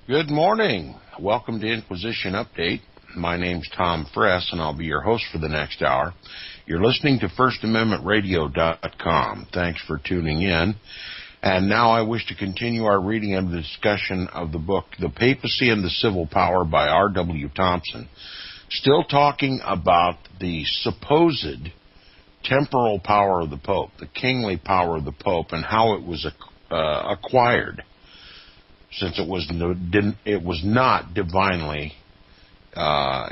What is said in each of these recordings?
Good morning. Welcome to Inquisition Update. My name's Tom Fress, and I'll be your host for the next hour. You're listening to FirstAmendmentRadio.net. Thanks for tuning in. And now I wish to continue our reading and discussion of the book, The Papacy and the Civil Power by R.W. Thompson. Still talking about the supposed temporal power of the Pope, the kingly power of the Pope, and how it was acquired, since it was not divinely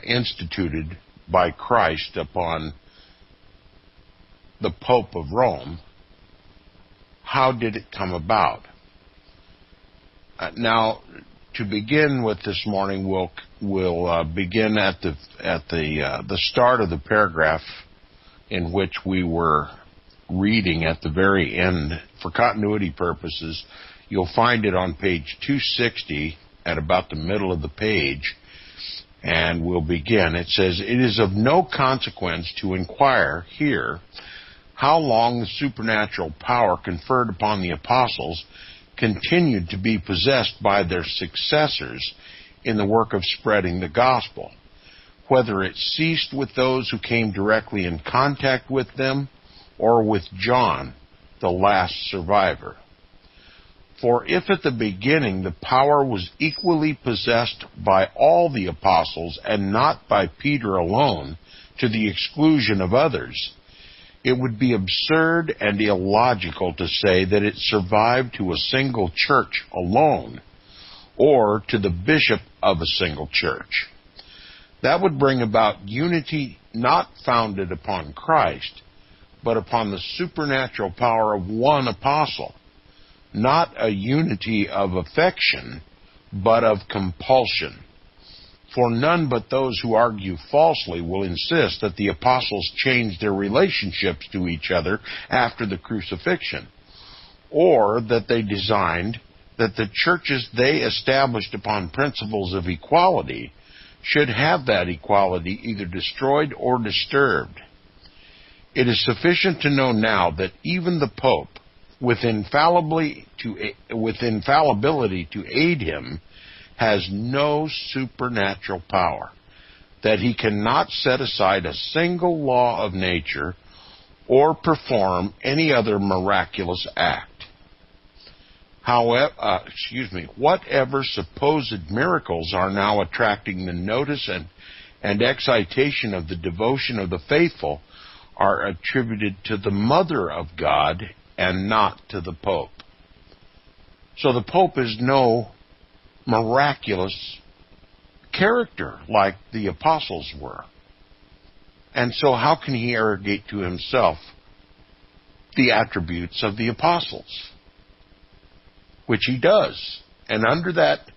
instituted by Christ upon the Pope of Rome. How did it come about? Now, to begin with this morning, we'll begin at the start of the paragraph in which we were reading at the very end. For continuity purposes, you'll find it on page 260 at about the middle of the page, and we'll begin. It says, "It is of no consequence to inquire here how long the supernatural power conferred upon the apostles continued to be possessed by their successors in the work of spreading the gospel, whether it ceased with those who came directly in contact with them or with John, the last survivor. For if at the beginning the power was equally possessed by all the apostles and not by Peter alone, to the exclusion of others, it would be absurd and illogical to say that it survived to a single church alone, or to the bishop of a single church. That would bring about unity not founded upon Christ, but upon the supernatural power of one apostle, not a unity of affection, but of compulsion. For none but those who argue falsely will insist that the apostles changed their relationships to each other after the crucifixion, or that they designed that the churches they established upon principles of equality should have that equality either destroyed or disturbed. It is sufficient to know now that even the Pope, with infallibility to aid him, has no supernatural power, that he cannot set aside a single law of nature or perform any other miraculous act. Whatever supposed miracles are now attracting the notice and excitation of the devotion of the faithful are attributed to the Mother of God and not to the Pope." So the Pope is no miraculous character like the apostles were. And so how can he arrogate to himself the attributes of the apostles? Which he does. And under that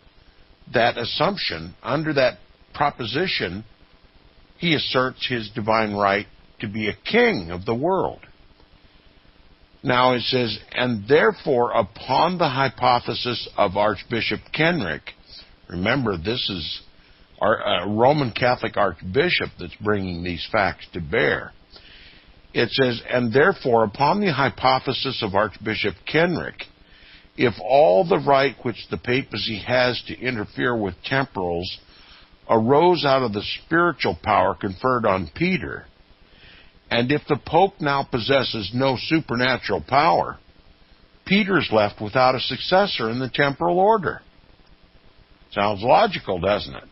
assumption, under that proposition, he asserts his divine right to be a king of the world. Now it says, "And therefore upon the hypothesis of Archbishop Kenrick," remember this is a Roman Catholic archbishop that's bringing these facts to bear. It says, "And therefore upon the hypothesis of Archbishop Kenrick, if all the right which the papacy has to interfere with temporals arose out of the spiritual power conferred on Peter, and if the Pope now possesses no supernatural power, Peter's left without a successor in the temporal order." Sounds logical, doesn't it?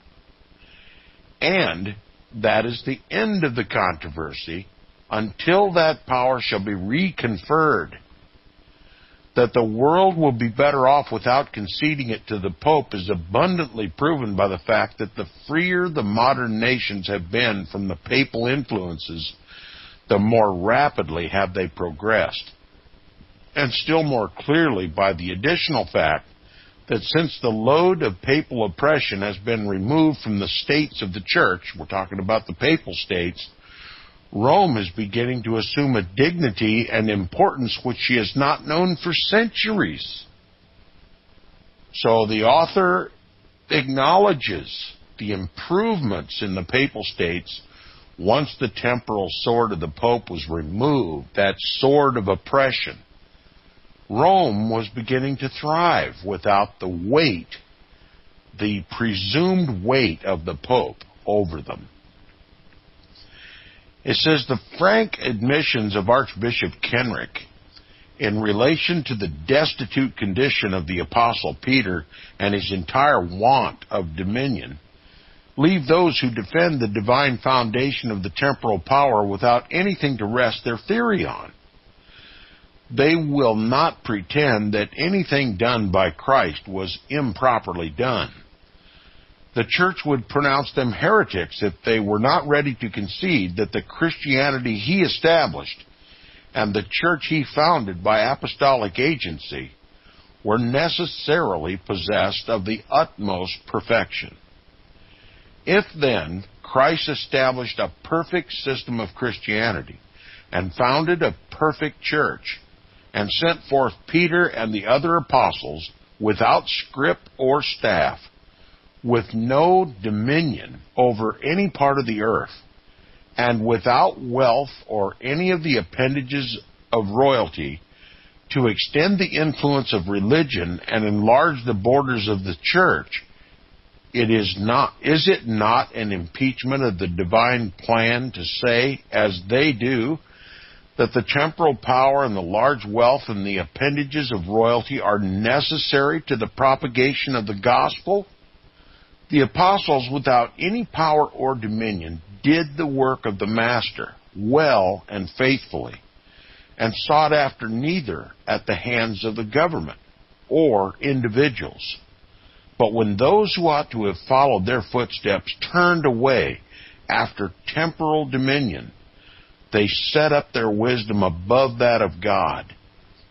"And that is the end of the controversy until that power shall be reconferred. That the world will be better off without conceding it to the Pope is abundantly proven by the fact that the freer the modern nations have been from the papal influences, the more rapidly have they progressed, and still more clearly by the additional fact that since the load of papal oppression has been removed from the states of the Church," we're talking about the papal states, "Rome is beginning to assume a dignity and importance which she has not known for centuries." So the author acknowledges the improvements in the papal states once the temporal sword of the Pope was removed, that sword of oppression. Rome was beginning to thrive without the weight the presumed weight of the Pope over them. It says the frank admissions of Archbishop Kenrick in relation to the destitute condition of the Apostle Peter and his entire want of dominion leave those who defend the divine foundation of the temporal power without anything to rest their theory on. They will not pretend that anything done by Christ was improperly done. The church would pronounce them heretics if they were not ready to concede that the Christianity he established and the church he founded by apostolic agency were necessarily possessed of the utmost perfection. If then Christ established a perfect system of Christianity and founded a perfect church and sent forth Peter and the other apostles without scrip or staff, with no dominion over any part of the earth, and without wealth or any of the appendages of royalty, to extend the influence of religion and enlarge the borders of the church, is it not an impeachment of the divine plan to say, as they do, that the temporal power and the large wealth and the appendages of royalty are necessary to the propagation of the gospel? The apostles, without any power or dominion, did the work of the Master well and faithfully, and sought after neither at the hands of the government or individuals. But when those who ought to have followed their footsteps turned away after temporal dominion, they set up their wisdom above that of God.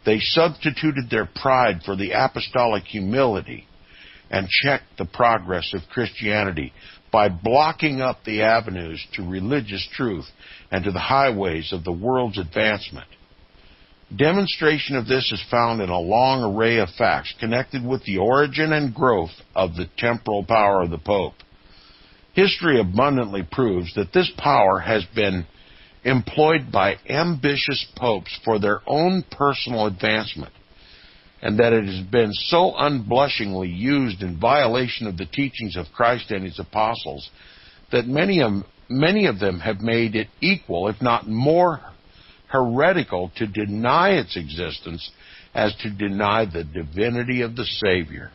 They substituted their pride for the apostolic humility and checked the progress of Christianity by blocking up the avenues to religious truth and to the highways of the world's advancement. Demonstration of this is found in a long array of facts connected with the origin and growth of the temporal power of the Pope. History abundantly proves that this power has been employed by ambitious popes for their own personal advancement, and that it has been so unblushingly used in violation of the teachings of Christ and his apostles that many of them have made it equal, if not more heretical, to deny its existence as to deny the divinity of the Savior.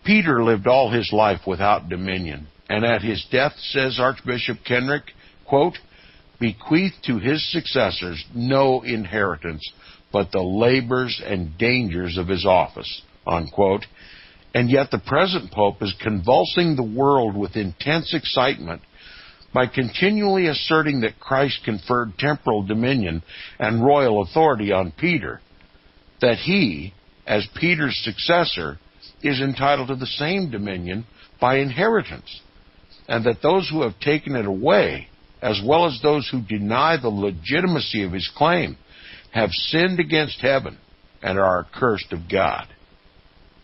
Peter lived all his life without dominion, and at his death, says Archbishop Kenrick, quote, bequeathed to his successors no inheritance but the labors and dangers of his office, unquote. And yet the present Pope is convulsing the world with intense excitement by continually asserting that Christ conferred temporal dominion and royal authority on Peter, that he, as Peter's successor, is entitled to the same dominion by inheritance, and that those who have taken it away, as well as those who deny the legitimacy of his claim, have sinned against heaven and are accursed of God.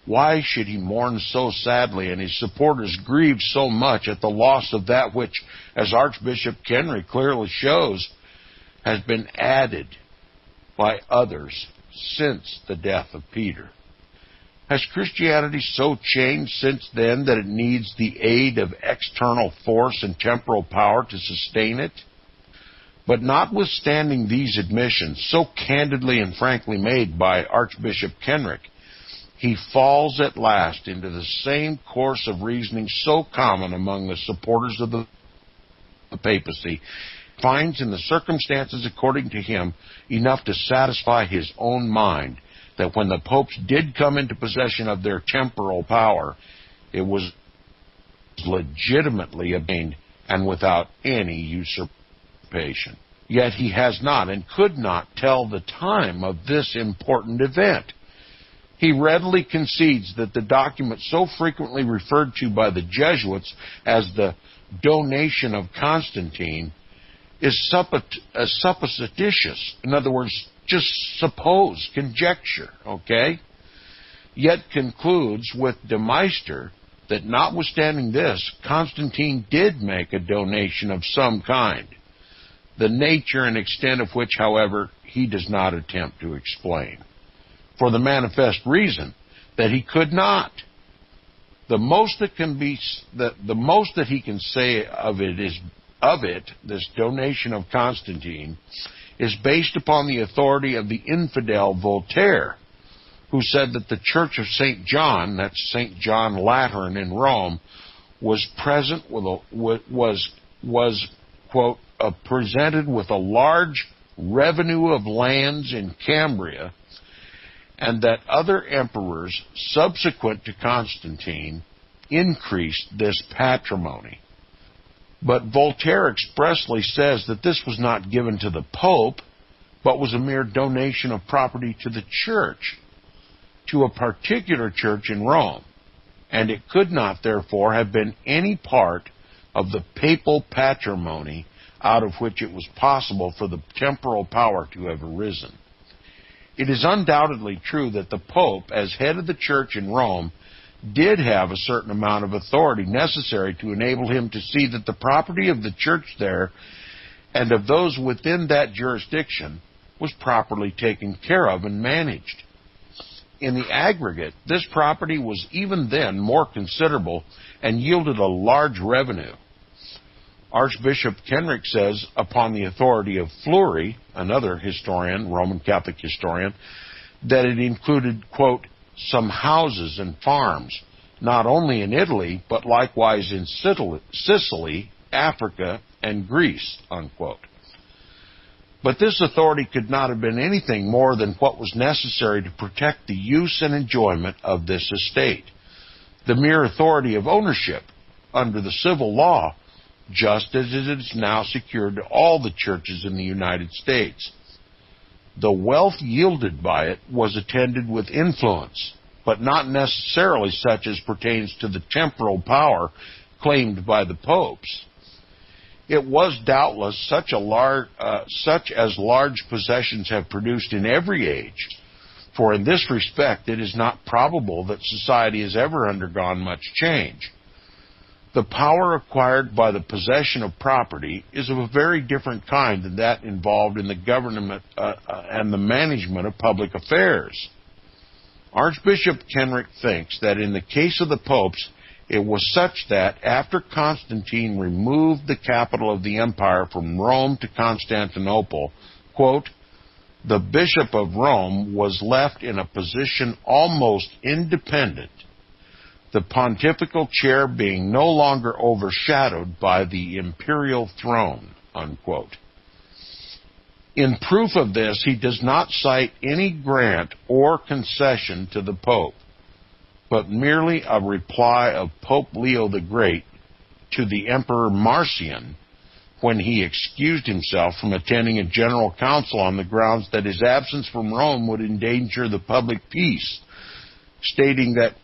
Why should he mourn so sadly and his supporters grieve so much at the loss of that which, as Archbishop Kenrick clearly shows, has been added by others since the death of Peter? Has Christianity so changed since then that it needs the aid of external force and temporal power to sustain it? But notwithstanding these admissions, so candidly and frankly made by Archbishop Kenrick, he falls at last into the same course of reasoning so common among the supporters of the papacy, finds in the circumstances, according to him, enough to satisfy his own mind that when the popes did come into possession of their temporal power, it was legitimately obtained and without any usurpation. Yet he has not and could not tell the time of this important event. He readily concedes that the document so frequently referred to by the Jesuits as the donation of Constantine is supposititious. In other words, just suppose, conjecture, okay? Yet concludes with de Meister that notwithstanding this, Constantine did make a donation of some kind, the nature and extent of which, however, he does not attempt to explain, for the manifest reason that he could not. The most that he can say of it, this donation of Constantine, is based upon the authority of the infidel Voltaire, who said that the Church of St. John, that's St. John Lateran in Rome, was quote, presented with a large revenue of lands in Cambria, and that other emperors subsequent to Constantine increased this patrimony. But Voltaire expressly says that this was not given to the Pope, but was a mere donation of property to the Church, to a particular church in Rome, and it could not, therefore, have been any part of the papal patrimony out of which it was possible for the temporal power to have arisen. It is undoubtedly true that the Pope, as head of the Church in Rome, did have a certain amount of authority necessary to enable him to see that the property of the Church there and of those within that jurisdiction was properly taken care of and managed. In the aggregate, this property was even then more considerable and yielded a large revenue. Archbishop Kenrick says, upon the authority of Fleury, another historian, Roman Catholic historian, that it included, quote, some houses and farms, not only in Italy, but likewise in Sicily, Africa, and Greece, unquote. But this authority could not have been anything more than what was necessary to protect the use and enjoyment of this estate. The mere authority of ownership under the civil law, just as it is now secured to all the churches in the United States. The wealth yielded by it was attended with influence, but not necessarily such as pertains to the temporal power claimed by the popes. It was doubtless such as large possessions have produced in every age, for in this respect it is not probable that society has ever undergone much change. The power acquired by the possession of property is of a very different kind than that involved in the government and the management of public affairs. Archbishop Kenrick thinks that in the case of the popes, it was such that after Constantine removed the capital of the empire from Rome to Constantinople, quote, the Bishop of Rome was left in a position almost independent, the pontifical chair being no longer overshadowed by the imperial throne, unquote. In proof of this, he does not cite any grant or concession to the Pope, but merely a reply of Pope Leo the Great to the Emperor Marcian when he excused himself from attending a general council on the grounds that his absence from Rome would endanger the public peace, stating that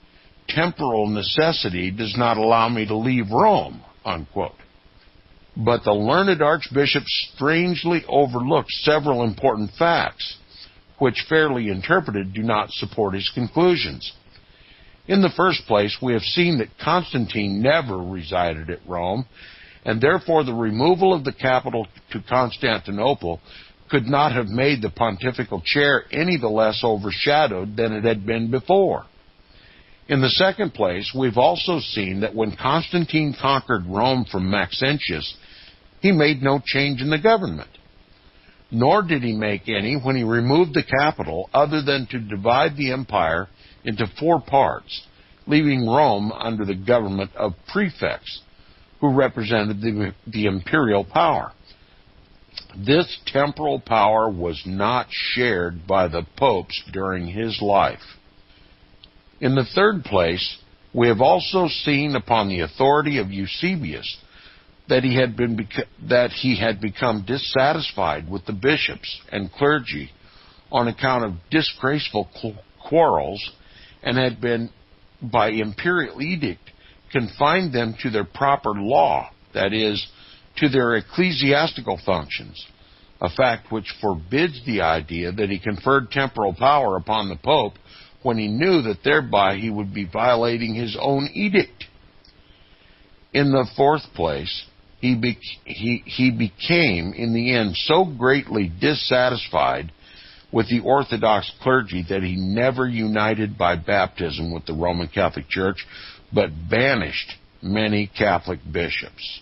temporal necessity does not allow me to leave Rome, unquote. But the learned archbishop strangely overlooked several important facts, which fairly interpreted do not support his conclusions. In the first place, we have seen that Constantine never resided at Rome, and therefore the removal of the capital to Constantinople could not have made the pontifical chair any the less overshadowed than it had been before. In the second place, we've also seen that when Constantine conquered Rome from Maxentius, he made no change in the government. Nor did he make any when he removed the capital, other than to divide the empire into 4 parts, leaving Rome under the government of prefects, who represented the imperial power. This temporal power was not shared by the popes during his life. In the third place, we have also seen upon the authority of Eusebius that he had become dissatisfied with the bishops and clergy on account of disgraceful quarrels, and had been, by imperial edict, confined them to their proper law, that is, to their ecclesiastical functions, a fact which forbids the idea that he conferred temporal power upon the Pope when he knew that thereby he would be violating his own edict. In the fourth place, he became, in the end, so greatly dissatisfied with the Orthodox clergy that he never united by baptism with the Roman Catholic Church, but banished many Catholic bishops.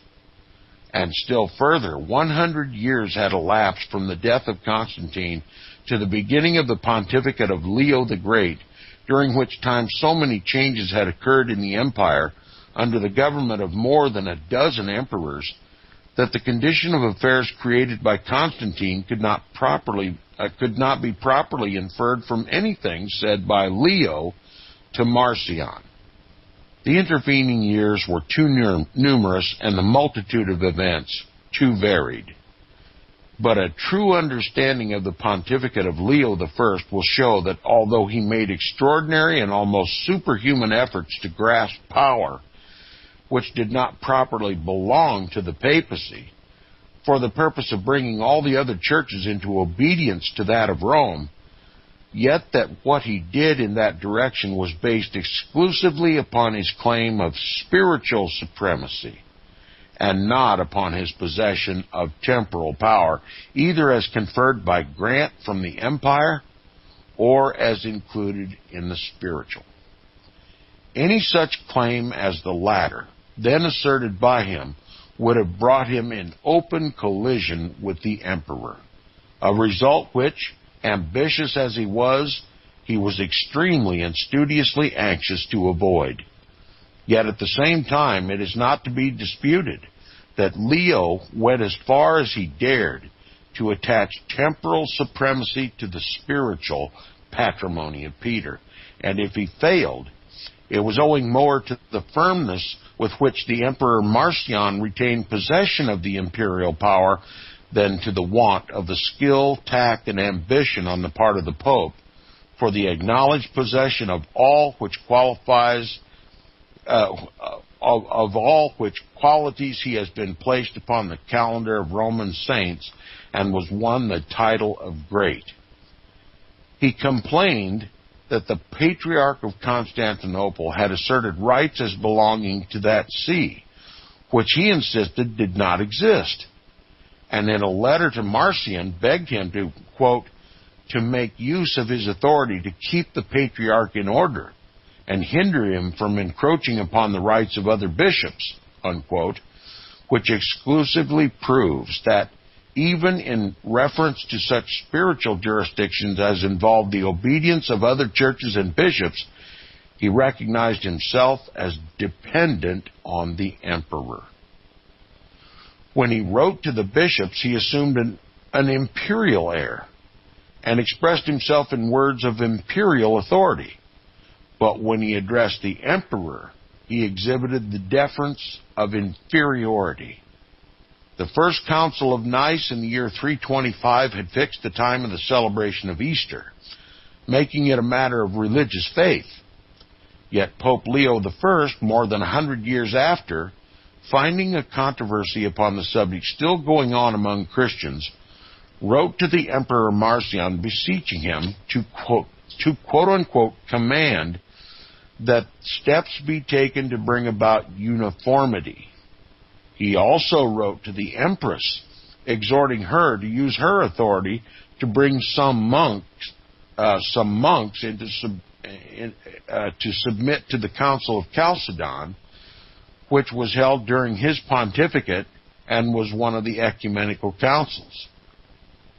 And still further, 100 years had elapsed from the death of Constantine to the beginning of the pontificate of Leo the Great, during which time so many changes had occurred in the empire under the government of more than a dozen emperors, that the condition of affairs created by Constantine could not be properly inferred from anything said by Leo to Marcion. The intervening years were too numerous and the multitude of events too varied. But a true understanding of the pontificate of Leo I will show that although he made extraordinary and almost superhuman efforts to grasp power, which did not properly belong to the papacy, for the purpose of bringing all the other churches into obedience to that of Rome, yet that what he did in that direction was based exclusively upon his claim of spiritual supremacy, and not upon his possession of temporal power, either as conferred by grant from the empire or as included in the spiritual. Any such claim as the latter, then asserted by him, would have brought him in open collision with the emperor, a result which, ambitious as he was extremely and studiously anxious to avoid. Yet at the same time, it is not to be disputed that Leo went as far as he dared to attach temporal supremacy to the spiritual patrimony of Peter, and if he failed, it was owing more to the firmness with which the Emperor Marcion retained possession of the imperial power than to the want of the skill, tact, and ambition on the part of the Pope for the acknowledged possession of all which qualities he has been placed upon the calendar of Roman saints and was won the title of Great. He complained that the Patriarch of Constantinople had asserted rights as belonging to that see, which he insisted did not exist, and in a letter to Marcion begged him to, quote, to make use of his authority to keep the Patriarch in order and hinder him from encroaching upon the rights of other bishops, unquote, which exclusively proves that even in reference to such spiritual jurisdictions as involved the obedience of other churches and bishops, he recognized himself as dependent on the emperor. When he wrote to the bishops, he assumed an imperial air and expressed himself in words of imperial authority. But when he addressed the emperor, he exhibited the deference of inferiority. The First Council of Nice in the year 325 had fixed the time of the celebration of Easter, making it a matter of religious faith. Yet Pope Leo I, more than 100 years after, finding a controversy upon the subject still going on among Christians, wrote to the Emperor Marcion beseeching him to quote-unquote command that steps be taken to bring about uniformity. He also wrote to the Empress, exhorting her to use her authority to bring some monks to submit to the Council of Chalcedon, which was held during his pontificate and was one of the ecumenical councils.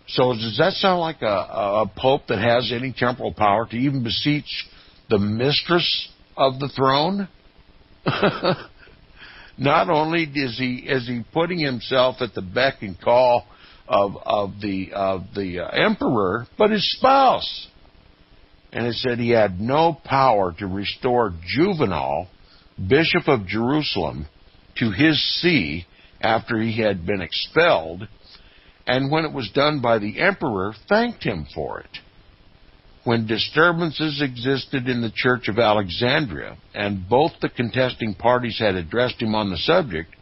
So does that sound like a pope that has any temporal power to even beseech the mistress of the throne? Not only is he putting himself at the beck and call of the emperor, but his spouse. And it said he had no power to restore Juvenal, Bishop of Jerusalem, to his see after he had been expelled, and when it was done by the emperor, thanked him for it. When disturbances existed in the Church of Alexandria, and both the contesting parties had addressed him on the subject,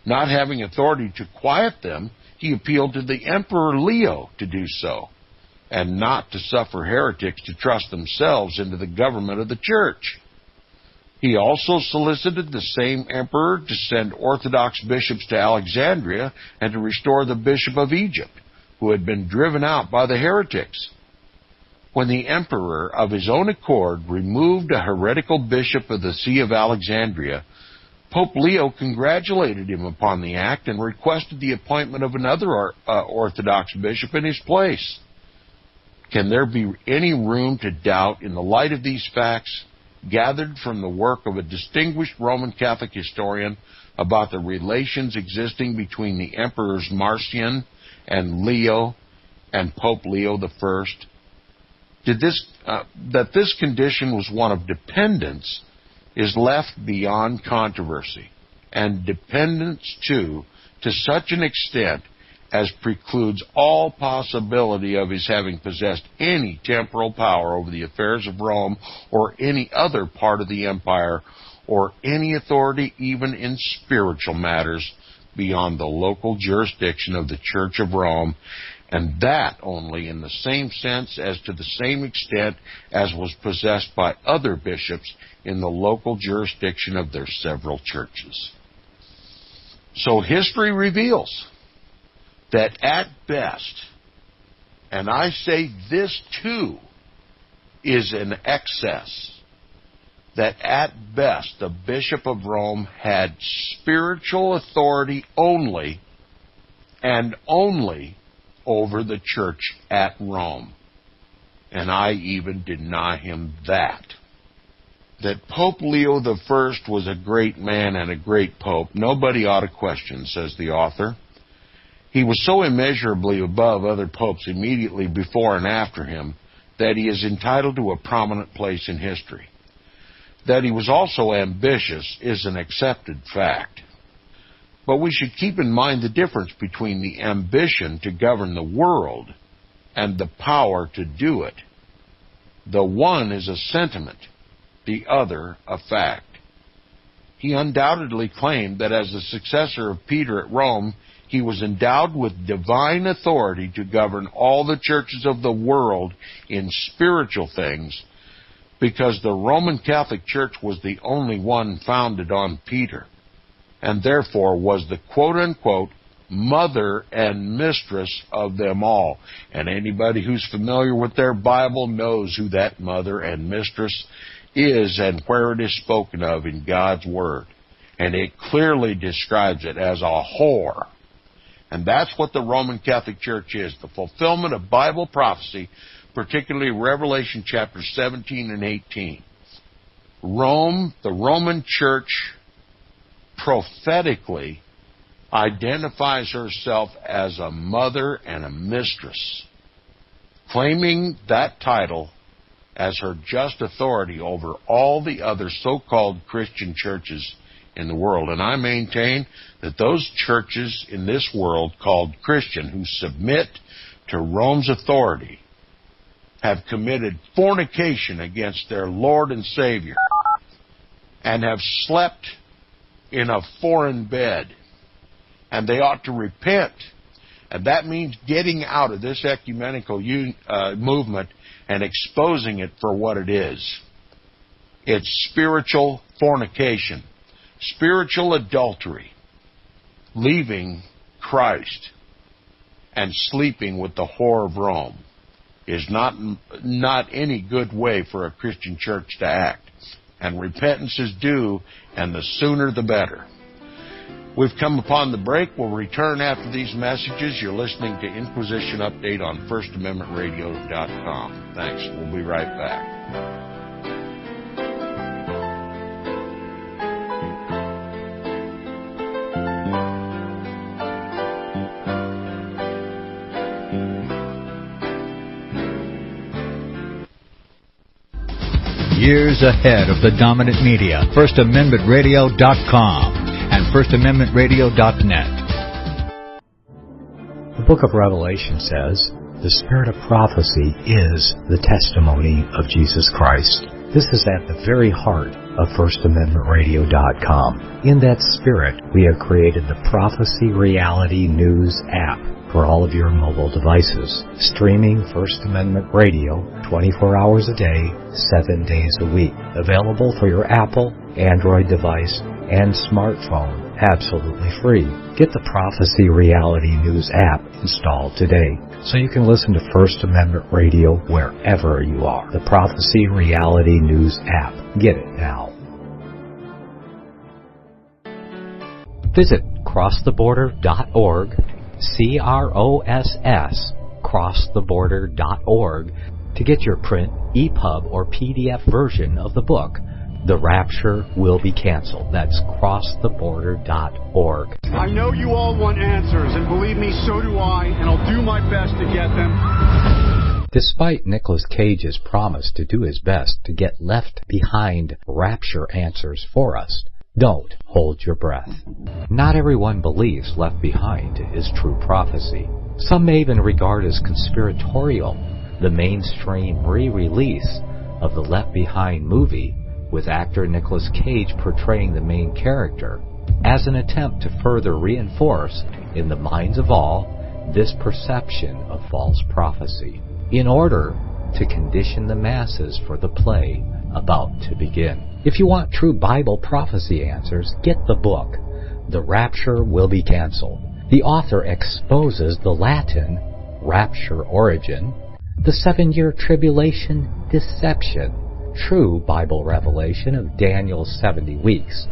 not having authority to quiet them, he appealed to the Emperor Leo to do so, and not to suffer heretics to trust themselves into the government of the Church. He also solicited the same emperor to send Orthodox bishops to Alexandria and to restore the Bishop of Egypt, who had been driven out by the heretics. when the emperor, of his own accord, removed a heretical bishop of the See of Alexandria, Pope Leo congratulated him upon the act and requested the appointment of another Orthodox bishop in his place. Can there be any room to doubt, in the light of these facts, gathered from the work of a distinguished Roman Catholic historian, about the relations existing between the emperors Marcian and Leo and Pope Leo I? That this condition was one of dependence is left beyond controversy, and dependence, too, to such an extent as precludes all possibility of his having possessed any temporal power over the affairs of Rome or any other part of the empire, or any authority even in spiritual matters beyond the local jurisdiction of the Church of Rome, and that only in the same sense as to the same extent as was possessed by other bishops in the local jurisdiction of their several churches. So history reveals that at best, and I say this too is an excess, that at best the Bishop of Rome had spiritual authority only and only over the church at Rome. And I even deny him that. That Pope Leo I was a great man and a great pope, nobody ought to question, says the author. He was so immeasurably above other popes immediately before and after him that he is entitled to a prominent place in history. That he was also ambitious is an accepted fact. But we should keep in mind the difference between the ambition to govern the world and the power to do it. The one is a sentiment, the other a fact. He undoubtedly claimed that as the successor of Peter at Rome, he was endowed with divine authority to govern all the churches of the world in spiritual things, because the Roman Catholic Church was the only one founded on Peter, and therefore was the quote-unquote mother and mistress of them all. And anybody who's familiar with their Bible knows who that mother and mistress is and where it is spoken of in God's Word. And it clearly describes it as a whore. And that's what the Roman Catholic Church is, the fulfillment of Bible prophecy, particularly Revelation chapters 17 and 18. Rome, the Roman Church, prophetically identifies herself as a mother and a mistress, claiming that title as her just authority over all the other so-called Christian churches in the world. And I maintain that those churches in this world called Christian who submit to Rome's authority have committed fornication against their Lord and Savior and have slept in a foreign bed. And they ought to repent. And that means getting out of this ecumenical movement and exposing it for what it is. It's spiritual fornication, spiritual adultery, leaving Christ and sleeping with the whore of Rome is not any good way for a Christian church to act. And repentance is due, and the sooner the better. We've come upon the break. We'll return after these messages. You're listening to Inquisition Update on FirstAmendmentRadio.com. Thanks. We'll be right back. Years ahead of the dominant media, FirstAmendmentRadio.com and FirstAmendmentRadio.net. The book of Revelation says, the spirit of prophecy is the testimony of Jesus Christ. This is at the very heart of FirstAmendmentRadio.com. In that spirit, we have created the Prophecy Reality News app for all of your mobile devices, streaming First Amendment Radio 24 hours a day, 7 days a week. Available for your Apple, Android device, and smartphone absolutely free. Get the Prophecy Reality News app installed today so you can listen to First Amendment Radio wherever you are. The Prophecy Reality News app. Get it now. Visit crosstheborder.org, CROSS, crosstheborder.org, to get your print, EPUB, or PDF version of the book, The Rapture Will Be Canceled. That's crosstheborder.org. I know you all want answers, and believe me, so do I, and I'll do my best to get them. Despite Nicolas Cage's promise to do his best to get left behind rapture answers for us, don't hold your breath. Not everyone believes Left Behind is true prophecy. Some may even regard as conspiratorial the mainstream re-release of the Left Behind movie with actor Nicolas Cage portraying the main character as an attempt to further reinforce in the minds of all this perception of false prophecy in order to condition the masses for the play about to begin. If you want true Bible prophecy answers, get the book, The Rapture Will Be Canceled. The author exposes the Latin rapture origin, the 7-year tribulation deception, true Bible revelation of Daniel's 70 weeks,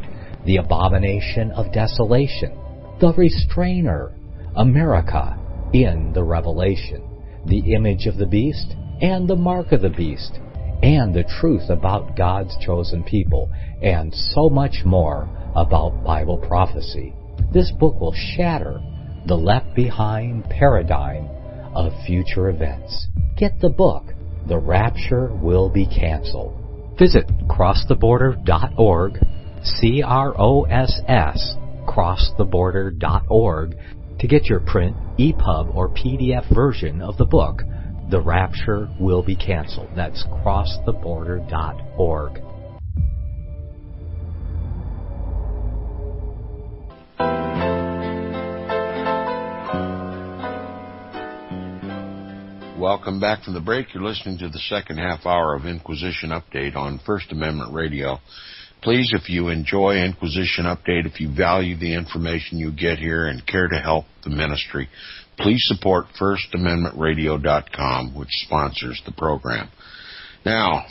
the abomination of desolation, the restrainer, America in the Revelation, the image of the beast and the mark of the beast, and the truth about God's chosen people, and so much more about Bible prophecy. This book will shatter the Left Behind paradigm of future events. Get the book, The Rapture Will Be Canceled. Visit crosstheborder.org, CROSS, crosstheborder.org, to get your print, EPUB, or PDF version of the book, The Rapture Will Be Canceled. That's crosstheborder.org. Welcome back from the break. You're listening to the second half hour of Inquisition Update on First Amendment Radio. Please, if you enjoy Inquisition Update, if you value the information you get here and care to help the ministry, please support FirstAmendmentRadio.com, which sponsors the program. Now,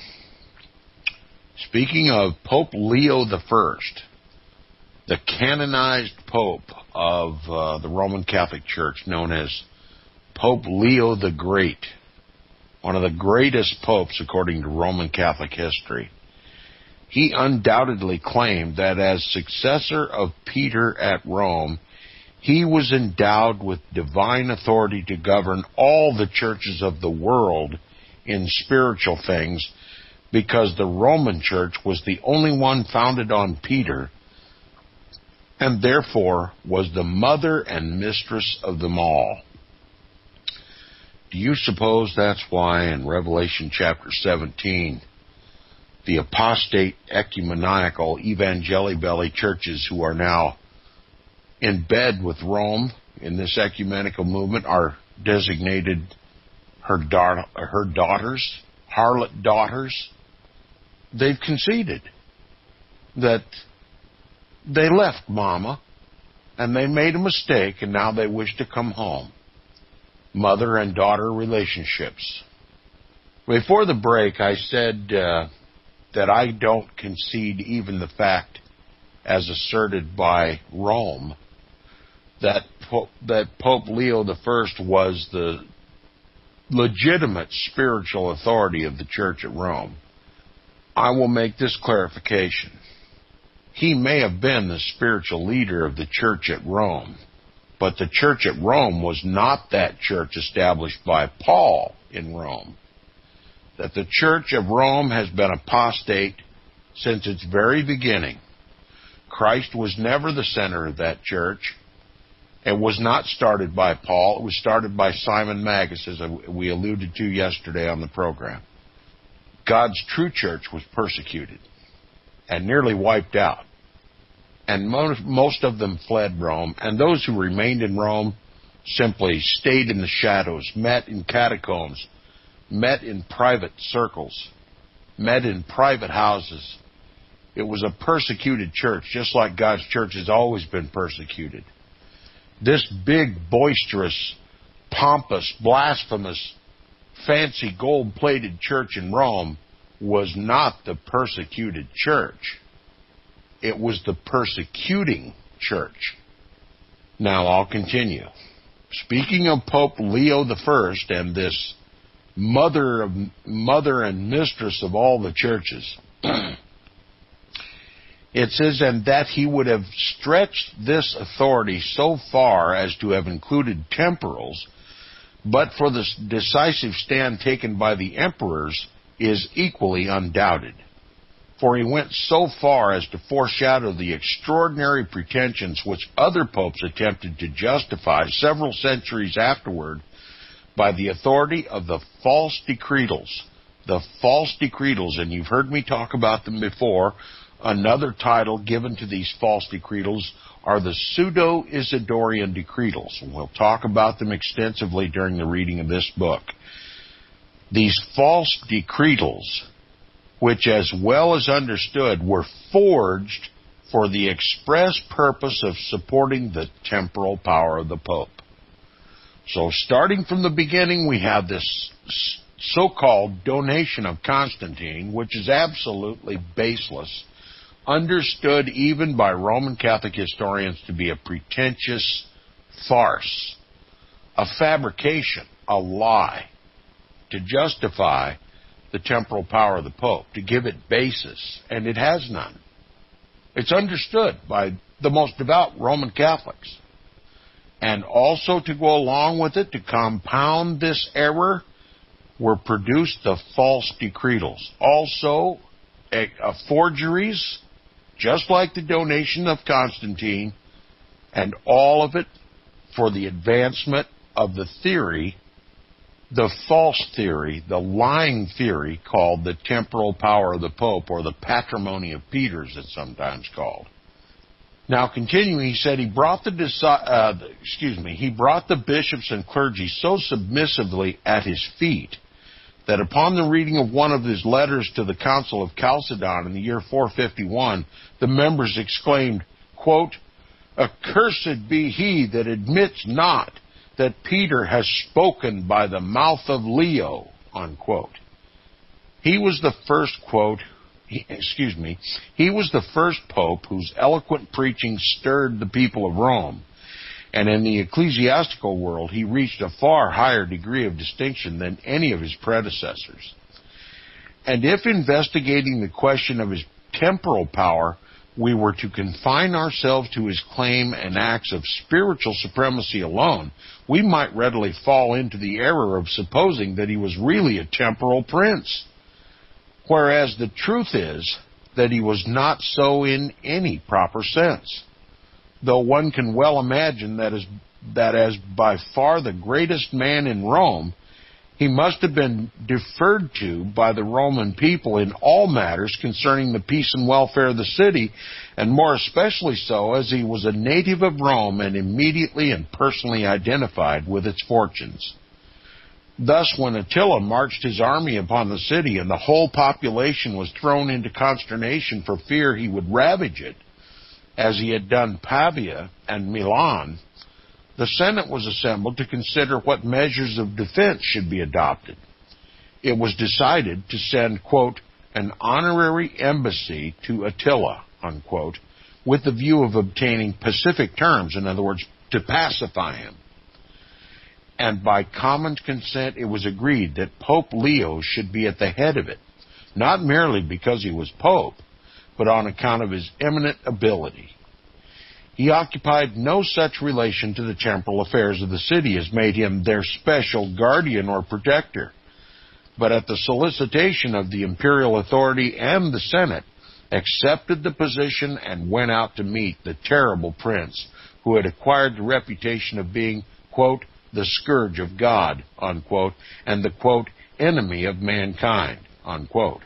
speaking of Pope Leo I, the canonized Pope of the Roman Catholic Church, known as Pope Leo the Great, one of the greatest popes according to Roman Catholic history. He undoubtedly claimed that as successor of Peter at Rome, he was endowed with divine authority to govern all the churches of the world in spiritual things, because the Roman Church was the only one founded on Peter, and therefore was the mother and mistress of them all. Do you suppose that's why in Revelation chapter 17, the apostate, ecumenical, evangeli-belly churches who are now in bed with Rome in this ecumenical movement are designated her daughters, harlot daughters? They've conceded that they left Mama and they made a mistake and now they wish to come home. Mother and daughter relationships. Before the break, I said that I don't concede even the fact, as asserted by Rome, that Pope Leo I was the legitimate spiritual authority of the Church at Rome. I will make this clarification. He may have been the spiritual leader of the Church at Rome, but the Church at Rome was not that church established by Paul in Rome. That the Church of Rome has been apostate since its very beginning. Christ was never the center of that church. It was not started by Paul. It was started by Simon Magus, as we alluded to yesterday on the program. God's true church was persecuted and nearly wiped out. And most of them fled Rome, and those who remained in Rome simply stayed in the shadows, met in catacombs, met in private circles, met in private houses, It was a persecuted church, just like God's church has always been persecuted. This big, boisterous, pompous, blasphemous, fancy gold-plated church in Rome was not the persecuted church. It was the persecuting church. Now I'll continue. Speaking of Pope Leo I and this mother and mistress of all the churches, it says, and that he would have stretched this authority so far as to have included temporals, but for the decisive stand taken by the emperors is equally undoubted. For he went so far as to foreshadow the extraordinary pretensions which other popes attempted to justify several centuries afterward by the authority of the false decretals. The false decretals, and you've heard me talk about them before. Another title given to these false decretals are the pseudo-Isidorian decretals, and we'll talk about them extensively during the reading of this book. These false decretals, which as well as understood were forged for the express purpose of supporting the temporal power of the Pope. So starting from the beginning, we have this so-called donation of Constantine, which is absolutely baseless, understood even by Roman Catholic historians to be a pretentious farce, a fabrication, a lie, to justify the temporal power of the Pope, to give it basis, and it has none. It's understood by the most devout Roman Catholics. And also to go along with it, to compound this error, were produced the false decretals. Also, forgeries, just like the donation of Constantine, and all of it for the advancement of the theory, the false theory, the lying theory called the temporal power of the Pope, or the patrimony of Peter's, it's sometimes called. Now, continuing, he said he brought the bishops and clergy so submissively at his feet that upon the reading of one of his letters to the Council of Chalcedon in the year 451, the members exclaimed, quote, "Accursed be he that admits not that Peter has spoken by the mouth of Leo," unquote. He was the first he was the first pope whose eloquent preaching stirred the people of Rome, and in the ecclesiastical world he reached a far higher degree of distinction than any of his predecessors. And if investigating the question of his temporal power, we were to confine ourselves to his claim and acts of spiritual supremacy alone, we might readily fall into the error of supposing that he was really a temporal prince. Whereas the truth is that he was not so in any proper sense, though one can well imagine that as by far the greatest man in Rome, he must have been deferred to by the Roman people in all matters concerning the peace and welfare of the city, and more especially so as he was a native of Rome and immediately and personally identified with its fortunes. Thus, when Attila marched his army upon the city and the whole population was thrown into consternation for fear he would ravage it, as he had done Pavia and Milan, the Senate was assembled to consider what measures of defense should be adopted. It was decided to send, quote, an honorary embassy to Attila, unquote, with the view of obtaining pacific terms, in other words, to pacify him. And by common consent it was agreed that Pope Leo should be at the head of it, not merely because he was Pope, but on account of his eminent ability. He occupied no such relation to the temporal affairs of the city as made him their special guardian or protector, but at the solicitation of the imperial authority and the Senate, accepted the position and went out to meet the terrible prince who had acquired the reputation of being, quote, the scourge of God, unquote, and the, quote, enemy of mankind, unquote.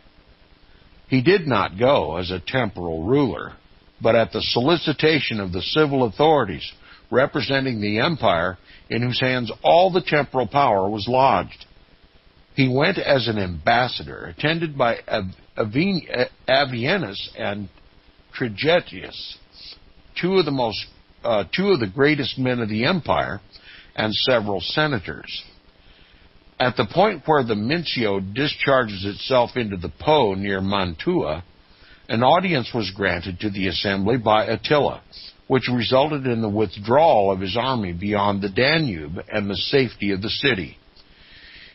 He did not go as a temporal ruler, but at the solicitation of the civil authorities representing the empire in whose hands all the temporal power was lodged. He went as an ambassador, attended by Avienus and Trigetius, two of the greatest men of the empire, and several senators. At the point where the Mincio discharges itself into the Po near Mantua, an audience was granted to the assembly by Attila, which resulted in the withdrawal of his army beyond the Danube and the safety of the city.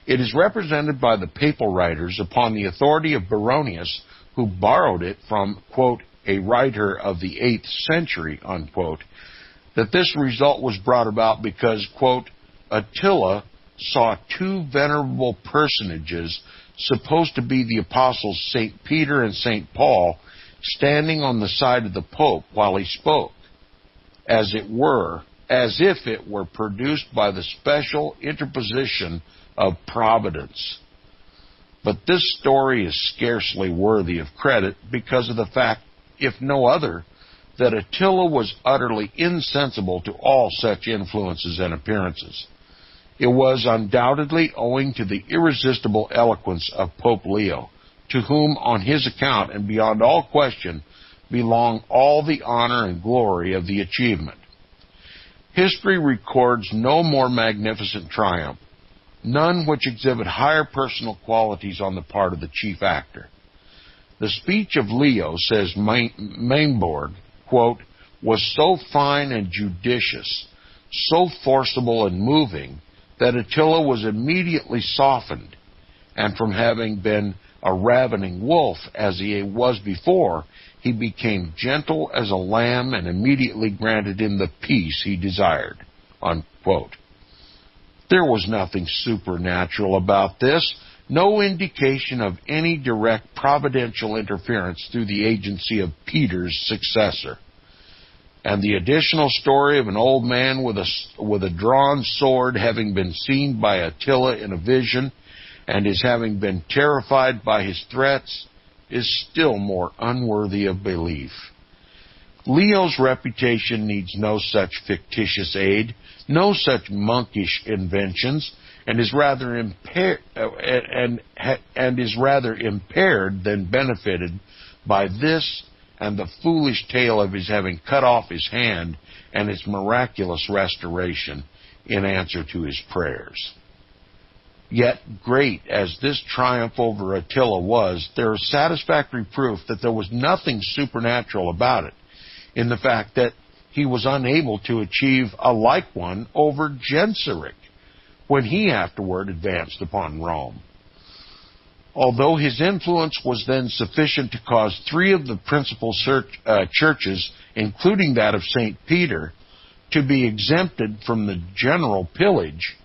It is represented by the papal writers upon the authority of Baronius, who borrowed it from, quote, a writer of the 8th century, unquote, that this result was brought about because, quote, Attila saw two venerable personages supposed to be the apostles St. Peter and St. Paul standing on the side of the Pope while he spoke, as if it were produced by the special interposition of Providence. But this story is scarcely worthy of credit because of the fact, if no other, that Attila was utterly insensible to all such influences and appearances. It was undoubtedly owing to the irresistible eloquence of Pope Leo, to whom, on his account and beyond all question, belong all the honor and glory of the achievement. History records no more magnificent triumph, none which exhibit higher personal qualities on the part of the chief actor. The speech of Leo, says Mainborg, quote, was so fine and judicious, so forcible and moving, that Attila was immediately softened, and from having been a ravening wolf as he was before, he became gentle as a lamb and immediately granted him the peace he desired, unquote. There was nothing supernatural about this, no indication of any direct providential interference through the agency of Peter's successor. And the additional story of an old man with a drawn sword having been seen by Attila in a vision and his having been terrified by his threats is still more unworthy of belief. Leo's reputation needs no such fictitious aid, no such monkish inventions, and is rather impaired than benefited by this and the foolish tale of his having cut off his hand and its miraculous restoration in answer to his prayers. Yet, great as this triumph over Attila was, there is satisfactory proof that there was nothing supernatural about it, in the fact that he was unable to achieve a like one over Genseric, when he afterward advanced upon Rome. Although his influence was then sufficient to cause 3 of the principal churches, including that of St. Peter, to be exempted from the general pillage,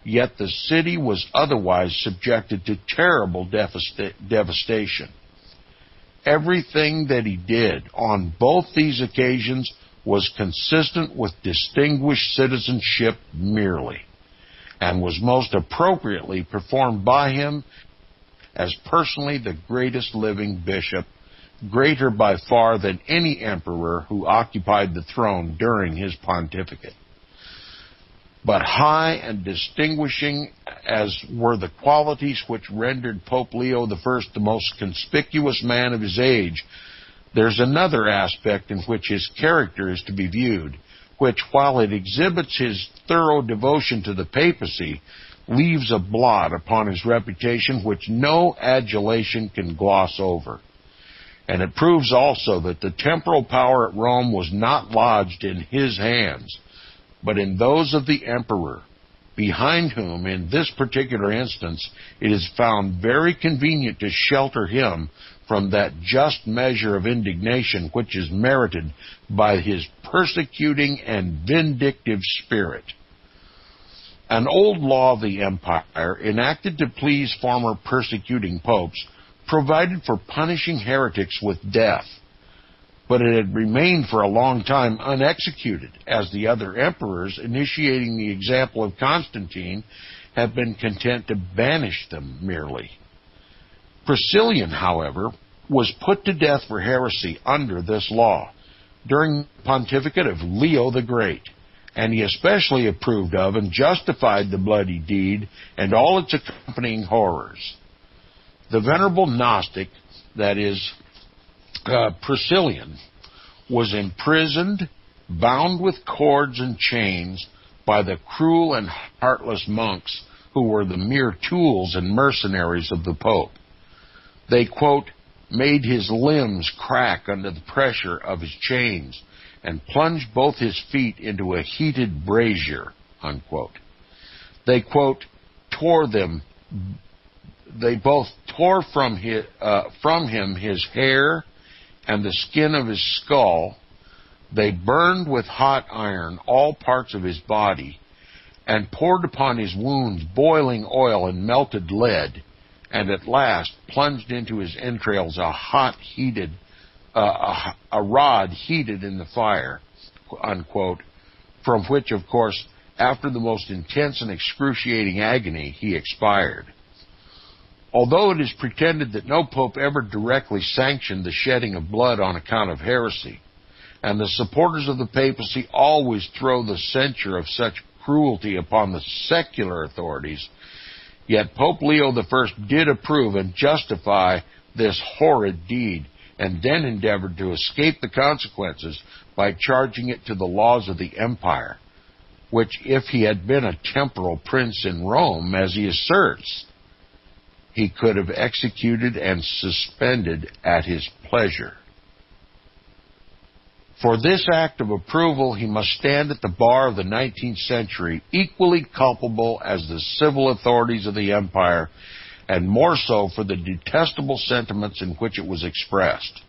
yet the city was otherwise subjected to terrible devastation. Everything that he did on both these occasions was consistent with distinguished citizenship merely, and was most appropriately performed by him as personally the greatest living bishop, greater by far than any emperor who occupied the throne during his pontificate. But high and distinguishing as were the qualities which rendered Pope Leo I the most conspicuous man of his age, there's another aspect in which his character is to be viewed, which, while it exhibits his thorough devotion to the papacy, leaves a blot upon his reputation which no adulation can gloss over. And it proves also that the temporal power at Rome was not lodged in his hands, but in those of the emperor, behind whom, in this particular instance, it is found very convenient to shelter him from that just measure of indignation which is merited by his persecuting and vindictive spirit. An old law of the empire, enacted to please former persecuting popes, provided for punishing heretics with death, but it had remained for a long time unexecuted, as the other emperors, initiating the example of Constantine, have been content to banish them merely. Priscillian, however, was put to death for heresy under this law during the pontificate of Leo the Great, and he especially approved of and justified the bloody deed and all its accompanying horrors. The venerable Gnostic, that is, Priscillian was imprisoned, bound with cords and chains by the cruel and heartless monks who were the mere tools and mercenaries of the Pope. They, quote, made his limbs crack under the pressure of his chains and plunged both his feet into a heated brazier, unquote. They, quote, They both tore from him his hair and the skin of his skull. They burned with hot iron all parts of his body, and poured upon his wounds boiling oil and melted lead, and at last plunged into his entrails a rod heated in the fire, unquote, from which, of course, after the most intense and excruciating agony, he expired. Although it is pretended that no pope ever directly sanctioned the shedding of blood on account of heresy, and the supporters of the papacy always throw the censure of such cruelty upon the secular authorities, yet Pope Leo I did approve and justify this horrid deed, and then endeavored to escape the consequences by charging it to the laws of the empire, which, if he had been a temporal prince in Rome, as he asserts, he could have executed and suspended at his pleasure. For this act of approval, he must stand at the bar of the 19th century, equally culpable as the civil authorities of the empire, and more so for the detestable sentiments in which it was expressed.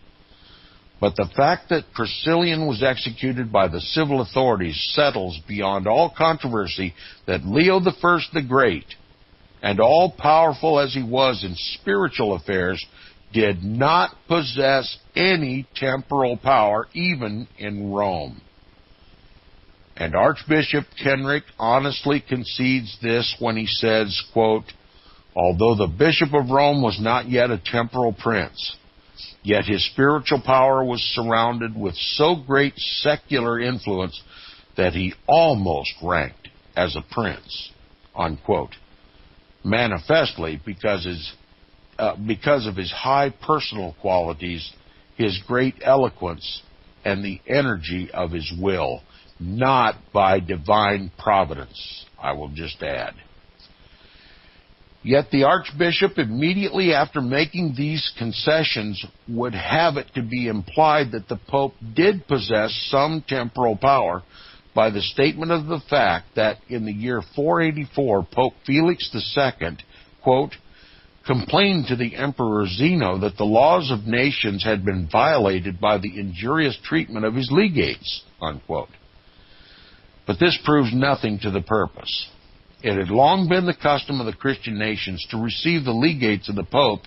But the fact that Priscillian was executed by the civil authorities settles beyond all controversy that Leo I the Great, and all-powerful as he was in spiritual affairs, did not possess any temporal power, even in Rome. And Archbishop Kenrick honestly concedes this when he says, quote, although the Bishop of Rome was not yet a temporal prince, yet his spiritual power was surrounded with so great secular influence that he almost ranked as a prince, unquote. Manifestly, because of his high personal qualities, his great eloquence, and the energy of his will, not by divine providence, I will just add. Yet the Archbishop, immediately after making these concessions, would have it to be implied that the Pope did possess some temporal power by the statement of the fact that in the year 484, Pope Felix II, quote, complained to the Emperor Zeno that the laws of nations had been violated by the injurious treatment of his legates, unquote. But this proves nothing to the purpose. It had long been the custom of the Christian nations to receive the legates of the Pope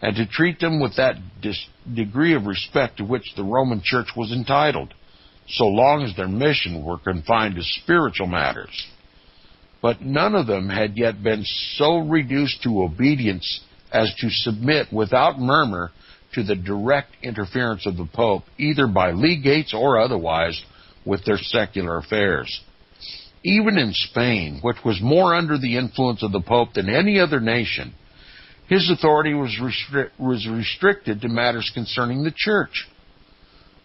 and to treat them with that degree of respect to which the Roman Church was entitled, so long as their mission were confined to spiritual matters. But none of them had yet been so reduced to obedience as to submit without murmur to the direct interference of the Pope, either by legates or otherwise, with their secular affairs. Even in Spain, which was more under the influence of the Pope than any other nation, his authority was restricted to matters concerning the Church.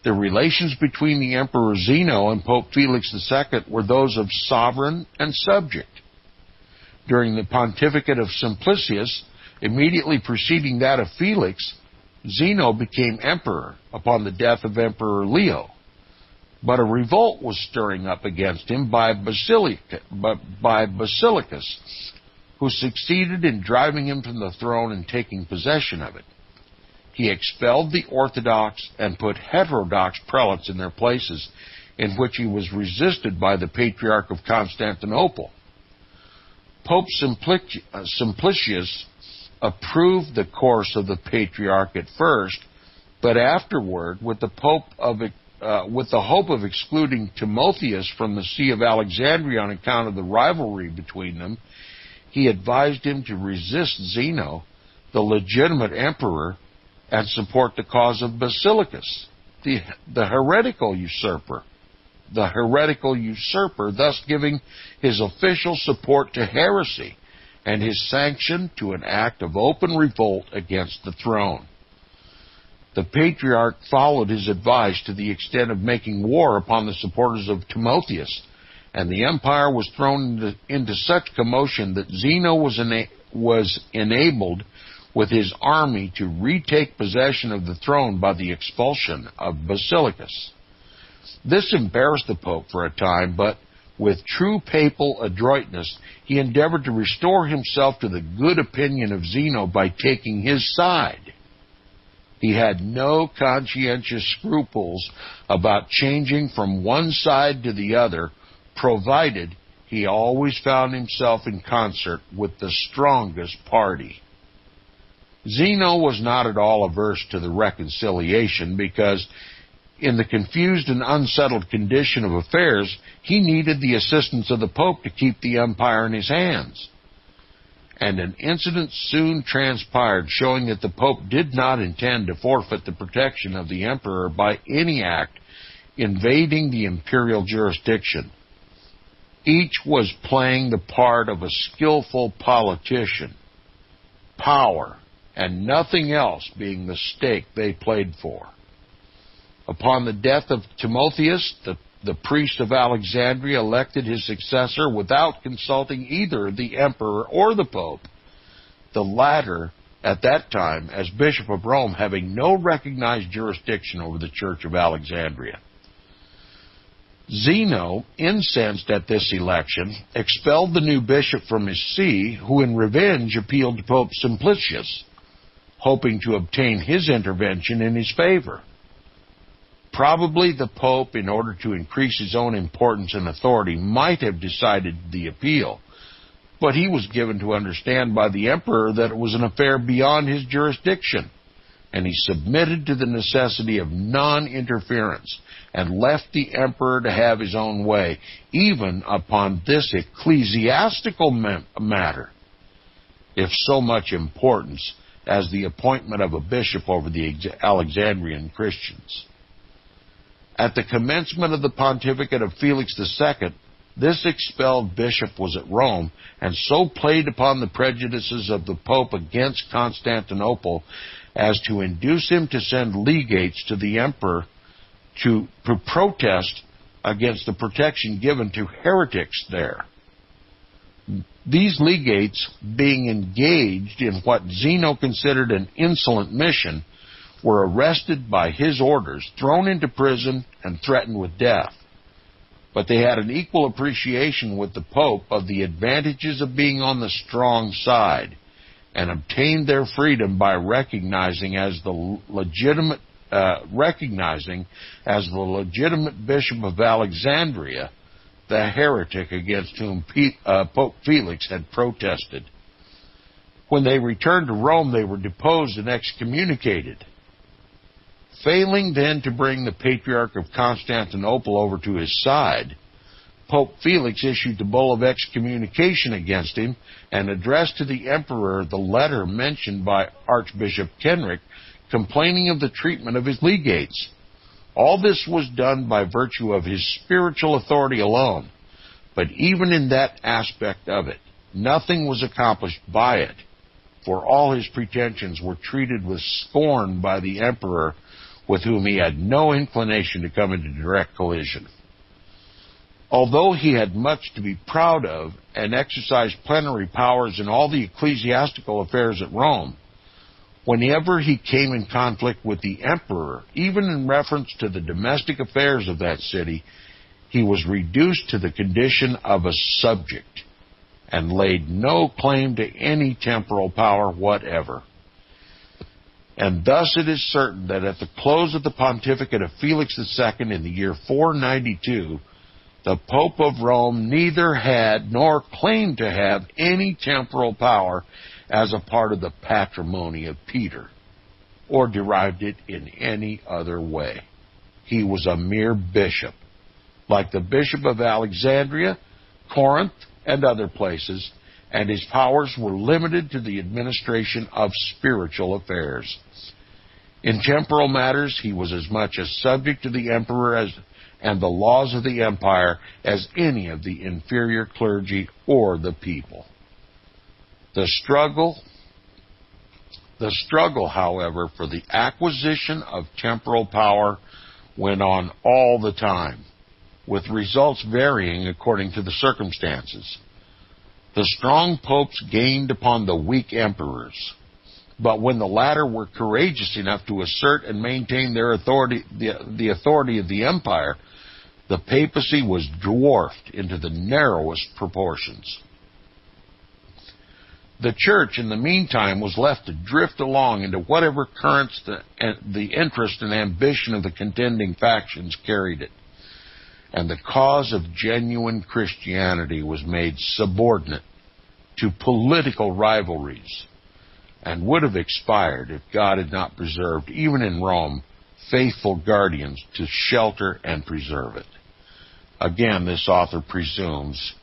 The relations between the Emperor Zeno and Pope Felix II were those of sovereign and subject. During the pontificate of Simplicius, immediately preceding that of Felix, Zeno became emperor upon the death of Emperor Leo. But a revolt was stirring up against him by Basilicus, who succeeded in driving him from the throne and taking possession of it. He expelled the Orthodox and put heterodox prelates in their places, in which he was resisted by the Patriarch of Constantinople. Pope Simplicius approved the course of the Patriarch at first, but afterward, with the hope of excluding Timotheus from the See of Alexandria on account of the rivalry between them, he advised him to resist Zeno, the legitimate emperor, and support the cause of Basilicus, the heretical usurper. The heretical usurper, thus giving his official support to heresy and his sanction to an act of open revolt against the throne. The patriarch followed his advice to the extent of making war upon the supporters of Timotheus, and the empire was thrown into such commotion that Zeno was enabled with his army to retake possession of the throne by the expulsion of Basilicus. This embarrassed the Pope for a time, but with true papal adroitness, he endeavored to restore himself to the good opinion of Zeno by taking his side. He had no conscientious scruples about changing from one side to the other, provided he always found himself in concert with the strongest party. Zeno was not at all averse to the reconciliation because, in the confused and unsettled condition of affairs, he needed the assistance of the Pope to keep the empire in his hands. And an incident soon transpired showing that the Pope did not intend to forfeit the protection of the emperor by any act invading the imperial jurisdiction. Each was playing the part of a skillful politician, power, and nothing else being the stake they played for. Upon the death of Timotheus, the priest of Alexandria elected his successor without consulting either the emperor or the pope, the latter at that time as Bishop of Rome, having no recognized jurisdiction over the Church of Alexandria. Zeno, incensed at this election, expelled the new bishop from his see, who in revenge appealed to Pope Simplicius, hoping to obtain his intervention in his favor. Probably the Pope, in order to increase his own importance and authority, might have decided the appeal, but he was given to understand by the emperor that it was an affair beyond his jurisdiction, and he submitted to the necessity of non-interference and left the emperor to have his own way, even upon this ecclesiastical matter, if so much importance as the appointment of a bishop over the Alexandrian Christians. At the commencement of the pontificate of Felix II, this expelled bishop was at Rome, and so played upon the prejudices of the Pope against Constantinople as to induce him to send legates to the emperor to protest against the protection given to heretics there. These legates, being engaged in what Zeno considered an insolent mission, were arrested by his orders, thrown into prison, and threatened with death. But they had an equal appreciation with the Pope of the advantages of being on the strong side, and obtained their freedom by recognizing as the legitimate Bishop of Alexandria the heretic against whom Pope Felix had protested. When they returned to Rome, they were deposed and excommunicated. Failing then to bring the Patriarch of Constantinople over to his side, Pope Felix issued the bull of excommunication against him and addressed to the emperor the letter mentioned by Archbishop Kenric, complaining of the treatment of his legates. All this was done by virtue of his spiritual authority alone, but even in that aspect of it, nothing was accomplished by it, for all his pretensions were treated with scorn by the emperor, with whom he had no inclination to come into direct collision. Although he had much to be proud of and exercised plenary powers in all the ecclesiastical affairs at Rome, whenever he came in conflict with the emperor, even in reference to the domestic affairs of that city, he was reduced to the condition of a subject and laid no claim to any temporal power whatever. And thus it is certain that at the close of the pontificate of Felix II in the year 492, the Pope of Rome neither had nor claimed to have any temporal power as a part of the patrimony of Peter, or derived it in any other way. He was a mere bishop, like the Bishop of Alexandria, Corinth, and other places, and his powers were limited to the administration of spiritual affairs. In temporal matters, he was as much a subject to the emperor and the laws of the empire as any of the inferior clergy or the people. The struggle The struggle, however, for the acquisition of temporal power went on all the time, with results varying according to the circumstances. The strong popes gained upon the weak emperors, but when the latter were courageous enough to assert and maintain their authority, the authority of the empire, the papacy was dwarfed into the narrowest proportions. The church, in the meantime, was left to drift along into whatever currents the interest and ambition of the contending factions carried it, and the cause of genuine Christianity was made subordinate to political rivalries, and would have expired if God had not preserved, even in Rome, faithful guardians to shelter and preserve it. Again, this author presumes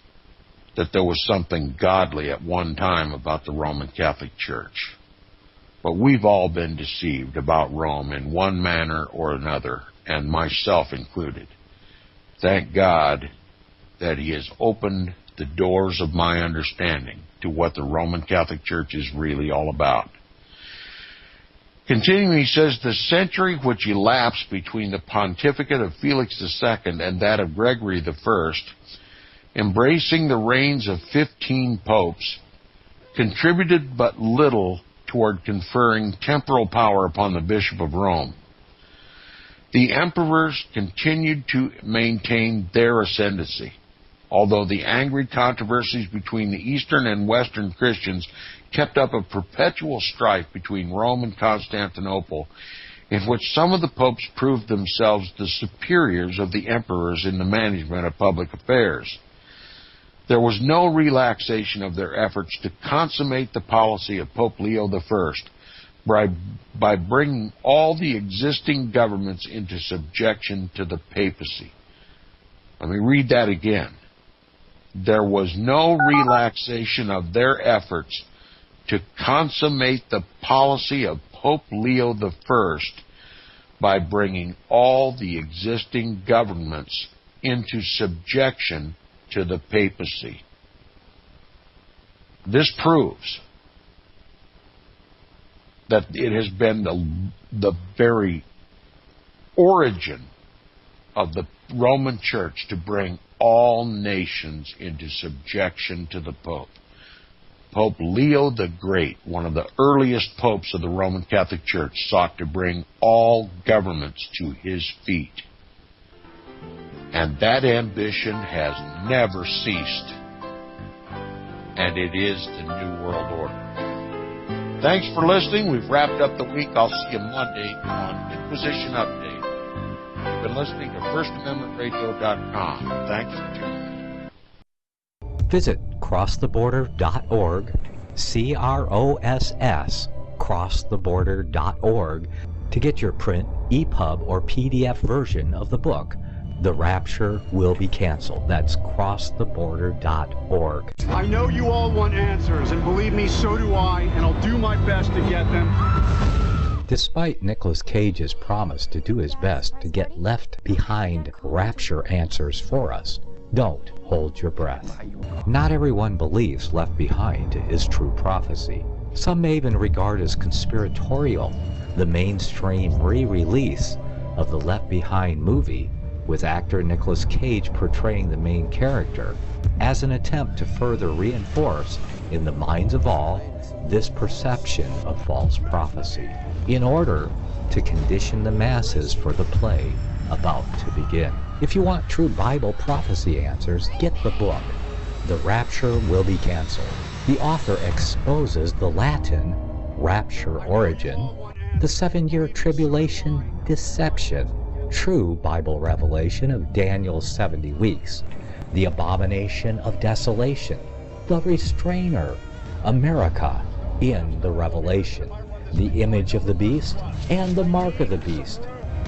that there was something godly at one time about the Roman Catholic Church. But we've all been deceived about Rome in one manner or another, and myself included. Thank God that He has opened the doors of my understanding to what the Roman Catholic Church is really all about. Continuing, he says, the century which elapsed between the pontificate of Felix II and that of Gregory I, embracing the reigns of 15 popes, contributed but little toward conferring temporal power upon the Bishop of Rome. The emperors continued to maintain their ascendancy, although the angry controversies between the Eastern and Western Christians kept up a perpetual strife between Rome and Constantinople, in which some of the popes proved themselves the superiors of the emperors in the management of public affairs. There was no relaxation of their efforts to consummate the policy of Pope Leo I by bringing all the existing governments into subjection to the papacy. Let me read that again. There was no relaxation of their efforts to consummate the policy of Pope Leo I by bringing all the existing governments into subjection to the papacy. This proves that it has been the very origin of the Roman Church to bring all nations into subjection to the Pope. Pope Leo the Great, one of the earliest popes of the Roman Catholic Church, sought to bring all governments to his feet. And that ambition has never ceased. And it is the New World Order. Thanks for listening. We've wrapped up the week. I'll see you Monday on Inquisition Update. You've been listening to FirstAmendmentRadio.com. Thanks for tuning in. Visit crosstheborder.org, CROSS, crosstheborder.org, to get your print, EPUB, or PDF version of the book, The Rapture Will Be Canceled. That's crosstheborder.org. I know you all want answers, and believe me, so do I, and I'll do my best to get them. Despite Nicolas Cage's promise to do his best to get left behind rapture answers for us, don't hold your breath. Not everyone believes Left Behind is true prophecy. Some may even regard as conspiratorial the mainstream re-release of the Left Behind movie, with actor Nicolas Cage portraying the main character, as an attempt to further reinforce in the minds of all this perception of false prophecy, in order to condition the masses for the play about to begin. If you want true Bible prophecy answers, get the book, The Rapture Will Be Canceled. The author exposes the Latin rapture origin, the 7-year tribulation deception, true Bible revelation of Daniel's 70 weeks, the abomination of desolation, the restrainer, America in the Revelation, the image of the beast and the mark of the beast,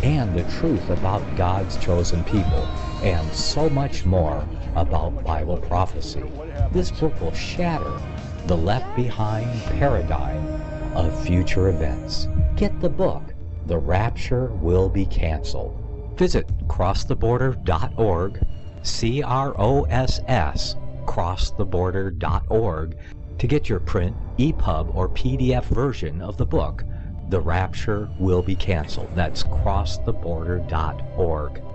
and the truth about God's chosen people, and so much more about Bible prophecy. This book will shatter the Left Behind paradigm of future events. Get the book, The Rapture Will Be Canceled. Visit crosstheborder.org, CROSS, crosstheborder.org, To get your print, EPUB, or PDF version of the book, The Rapture Will Be Canceled, that's crosstheborder.org.